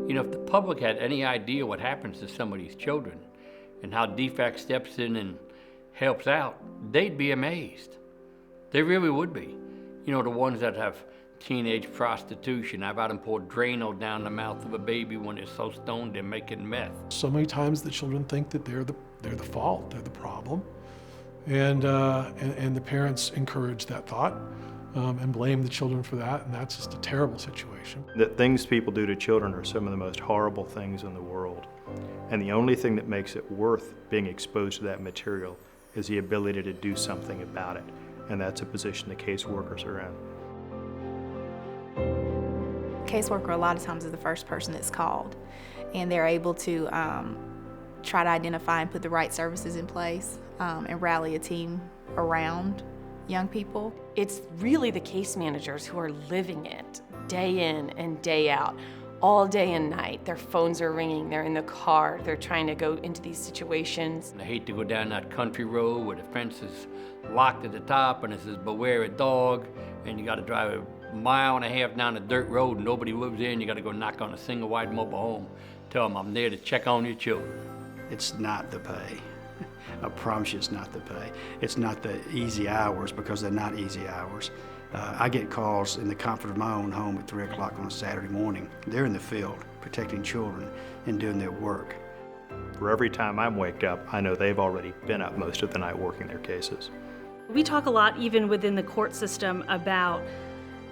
If the public had any idea what happens to some of these children and how DFAC steps in and helps out, they'd be amazed. They really would be. The ones that have teenage prostitution. I've had them pour Drano down the mouth of a baby when they're so stoned they're making meth. So many times the children think that they're the fault, they're the problem, and the parents encourage that thought and blame the children for that, and that's just a terrible situation. The things people do to children are some of the most horrible things in the world, and the only thing that makes it worth being exposed to that material is the ability to do something about it, and that's a position the caseworkers are in. Caseworker a lot of times is the first person that's called, and they're able to try to identify and put the right services in place and rally a team around young people. It's really the case managers who are living it day in and day out, all day and night. Their phones are ringing, they're in the car, they're trying to go into these situations. I hate to go down that country road where the fence is locked at the top and it says beware a dog, and you got to drive a mile and a half down a dirt road and nobody lives there, and you got to go knock on a single wide mobile home. Tell them I'm there to check on your children. It's not the pay. I promise you it's not the pay. It's not the easy hours, because they're not easy hours. I get calls in the comfort of my own home at 3 o'clock on a Saturday morning. They're in the field protecting children and doing their work. For every time I'm waked up, I know they've already been up most of the night working their cases. We talk a lot, even within the court system, about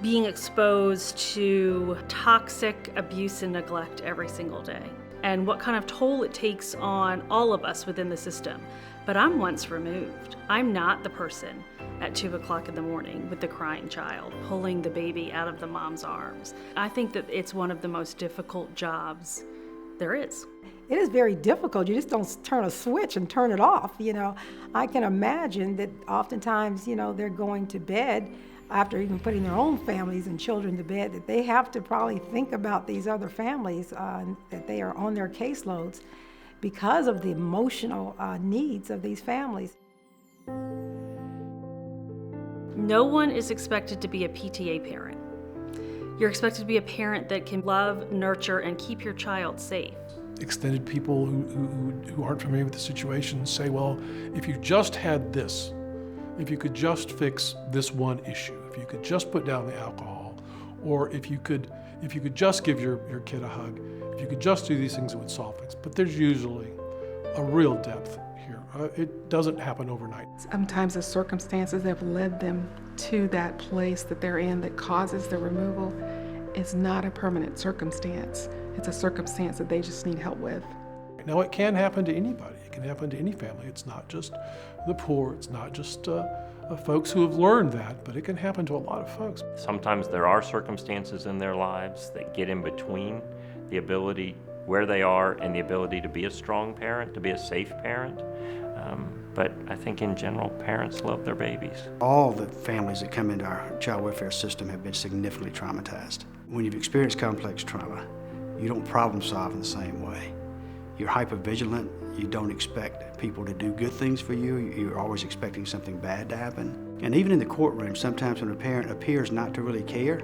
being exposed to toxic abuse and neglect every single day, and what kind of toll it takes on all of us within the system. But I'm once removed. I'm not the person at 2 o'clock in the morning with the crying child, pulling the baby out of the mom's arms. I think that it's one of the most difficult jobs there is. It is very difficult. You just don't turn a switch and turn it off. I can imagine that oftentimes, they're going to bed after even putting their own families and children to bed, that they have to probably think about these other families that they are on their caseloads because of the emotional needs of these families. No one is expected to be a PTA parent. You're expected to be a parent that can love, nurture, and keep your child safe. Extended people who aren't familiar with the situation say, well, if you just had this, if you could just fix this one issue, if you could just put down the alcohol, or if you could just give your kid a hug, if you could just do these things, it would solve things. But there's usually a real depth here. It doesn't happen overnight. Sometimes the circumstances that have led them to that place that they're in that causes the removal is not a permanent circumstance. It's a circumstance that they just need help with. Now, it can happen to anybody. It can happen to any family. It's not just the poor. It's not just folks who have learned that, but it can happen to a lot of folks. Sometimes there are circumstances in their lives that get in between the ability where they are and the ability to be a strong parent, to be a safe parent. But I think in general, parents love their babies. All the families that come into our child welfare system have been significantly traumatized. When you've experienced complex trauma, you don't problem solve in the same way. You're hypervigilant. You don't expect people to do good things for you. You're always expecting something bad to happen. And even in the courtroom, sometimes when a parent appears not to really care,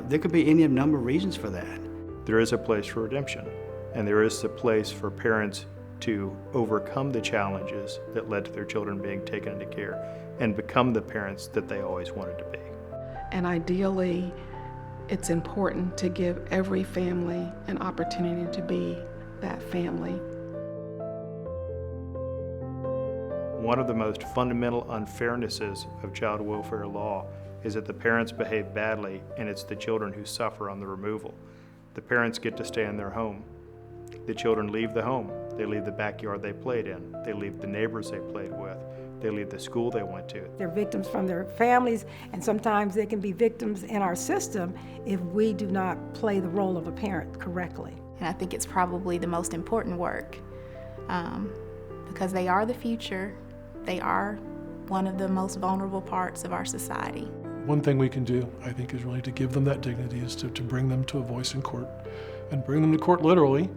there could be any number of reasons for that. There is a place for redemption, and there is a place for parents to overcome the challenges that led to their children being taken into care and become the parents that they always wanted to be. And ideally, it's important to give every family an opportunity to be that family. One of the most fundamental unfairnesses of child welfare law is that the parents behave badly and it's the children who suffer on the removal. The parents get to stay in their home. The children leave the home. They leave the backyard they played in. They leave the neighbors they played with. They leave the school they went to. They're victims from their families, and sometimes they can be victims in our system if we do not play the role of a parent correctly. And I think it's probably the most important work because they are the future. They are one of the most vulnerable parts of our society. One thing we can do, I think, is really to give them that dignity, is to bring them to a voice in court, and bring them to court literally,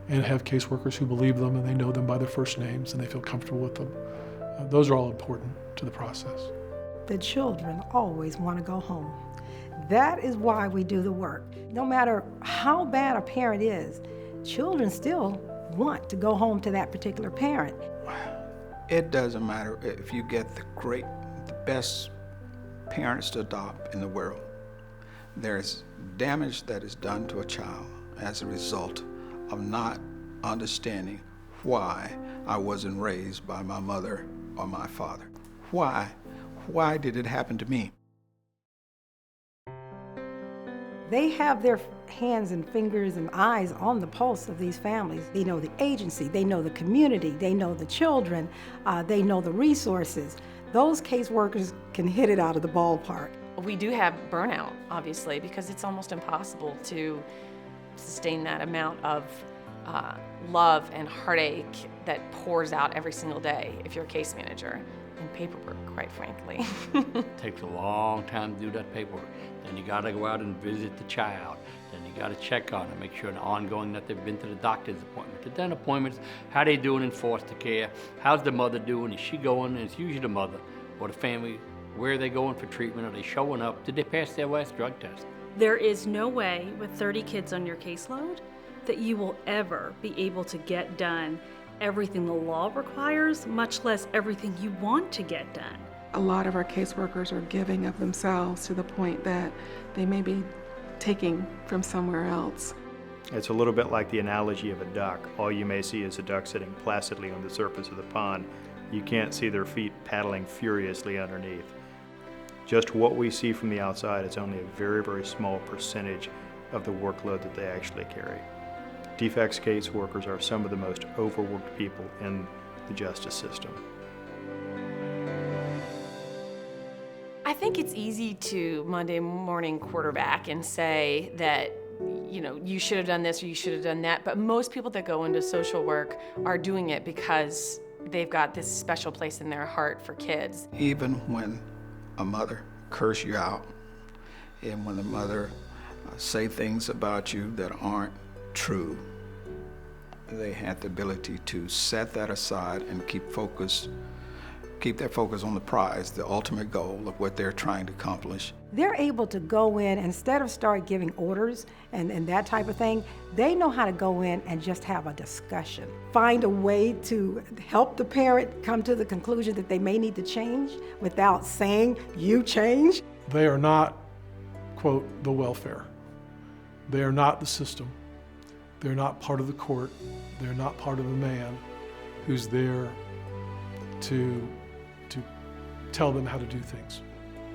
and have caseworkers who believe them and they know them by their first names and they feel comfortable with them. Those are all important to the process. The children always want to go home. That is why we do the work. No matter how bad a parent is, children still want to go home to that particular parent. It doesn't matter if you get the best parents to adopt in the world. There's damage that is done to a child as a result of not understanding why I wasn't raised by my mother or my father. Why? Why did it happen to me? They have their hands and fingers and eyes on the pulse of these families. They know the agency, they know the community, they know the children, they know the resources. Those caseworkers can hit it out of the ballpark. We do have burnout, obviously, because it's almost impossible to sustain that amount of love and heartache that pours out every single day if you're a case manager. And paperwork, quite frankly. Takes a long time to do that paperwork. Then you gotta go out and visit the child. Then you gotta check on them, make sure they're ongoing, that they've been to the doctor's appointment, the dental appointments, how they doing in foster care, how's the mother doing, is she going, and it's usually the mother or the family, where are they going for treatment, are they showing up, did they pass their last drug test? There is no way with 30 kids on your caseload that you will ever be able to get done everything the law requires, much less everything you want to get done. A lot of our caseworkers are giving of themselves to the point that they may be taking from somewhere else. It's a little bit like the analogy of a duck. All you may see is a duck sitting placidly on the surface of the pond. You can't see their feet paddling furiously underneath. Just what we see from the outside is only a very, very small percentage of the workload that they actually carry. Defects caseworkers are some of the most overworked people in the justice system. I think it's easy to Monday morning quarterback and say that, you know, you should have done this or you should have done that, but most people that go into social work are doing it because they've got this special place in their heart for kids. Even when a mother curse you out, and when the mother say things about you that aren't true, they had the ability to set that aside and keep their focus on the prize, the ultimate goal of what they're trying to accomplish. They're able to go in, instead of start giving orders and that type of thing, they know how to go in and just have a discussion. Find a way to help the parent come to the conclusion that they may need to change without saying, you change. They are not, quote, the welfare. They are not the system. They're not part of the court. They're not part of the man who's there to tell them how to do things.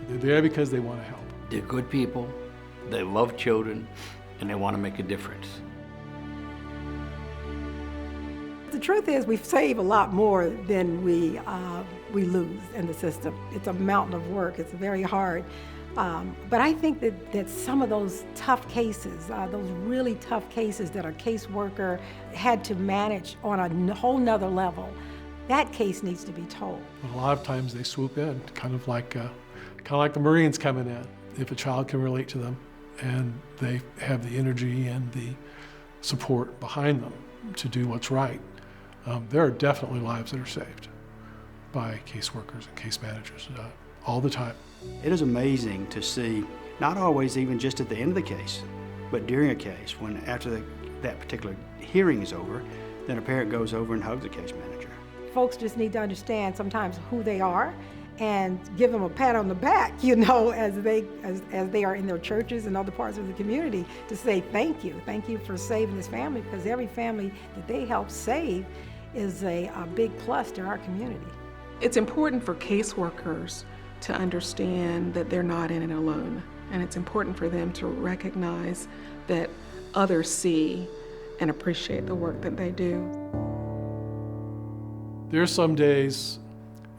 They're there because they want to help. They're good people, they love children, and they want to make a difference. The truth is we save a lot more than we lose in the system. It's a mountain of work. It's very hard. But I think that some of those tough cases, those really tough cases that a caseworker had to manage on a whole nother level, that case needs to be told. But a lot of times they swoop in, kind of like the Marines coming in. If a child can relate to them and they have the energy and the support behind them to do what's right, there are definitely lives that are saved by caseworkers and case managers all the time. It is amazing to see, not always even just at the end of the case, but during a case, when after that particular hearing is over, then a parent goes over and hugs the case manager. Folks just need to understand sometimes who they are and give them a pat on the back, you know, as they are in their churches and other parts of the community, to say thank you for saving this family, because every family that they help save is a big plus to our community. It's important for caseworkers to understand that they're not in it alone, and it's important for them to recognize that others see and appreciate the work that they do. There's some days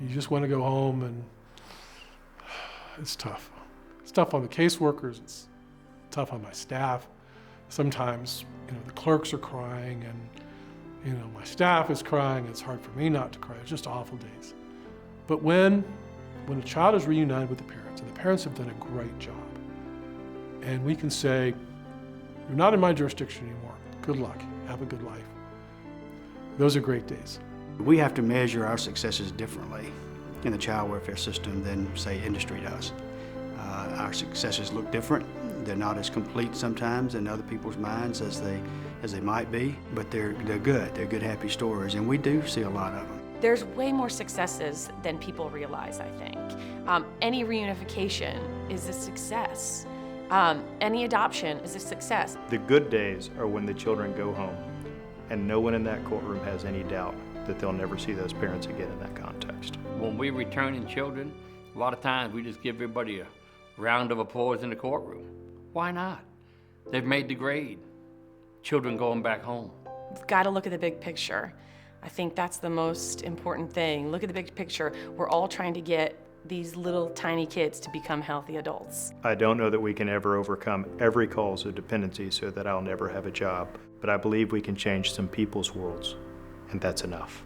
you just want to go home, and it's tough. It's tough on the caseworkers, it's tough on my staff. Sometimes, you know, the clerks are crying and, you know, my staff is crying. It's hard for me not to cry. It's just awful days. But when a child is reunited with the parents, and the parents have done a great job, and we can say, you're not in my jurisdiction anymore. Good luck. Have a good life. Those are great days. We have to measure our successes differently in the child welfare system than, say, industry does. Our successes look different. They're not as complete sometimes in other people's minds as they might be, but they're good. They're good, happy stories, and we do see a lot of them. There's way more successes than people realize, I think. Any reunification is a success. Any adoption is a success. The good days are when the children go home and no one in that courtroom has any doubt that they'll never see those parents again in that context. When we return in children, a lot of times we just give everybody a round of applause in the courtroom. Why not? They've made the grade. Children going back home. We've got to look at the big picture. I think that's the most important thing. Look at the big picture. We're all trying to get these little tiny kids to become healthy adults. I don't know that we can ever overcome every cause of dependency so that I'll never have a job, but I believe we can change some people's worlds, and that's enough.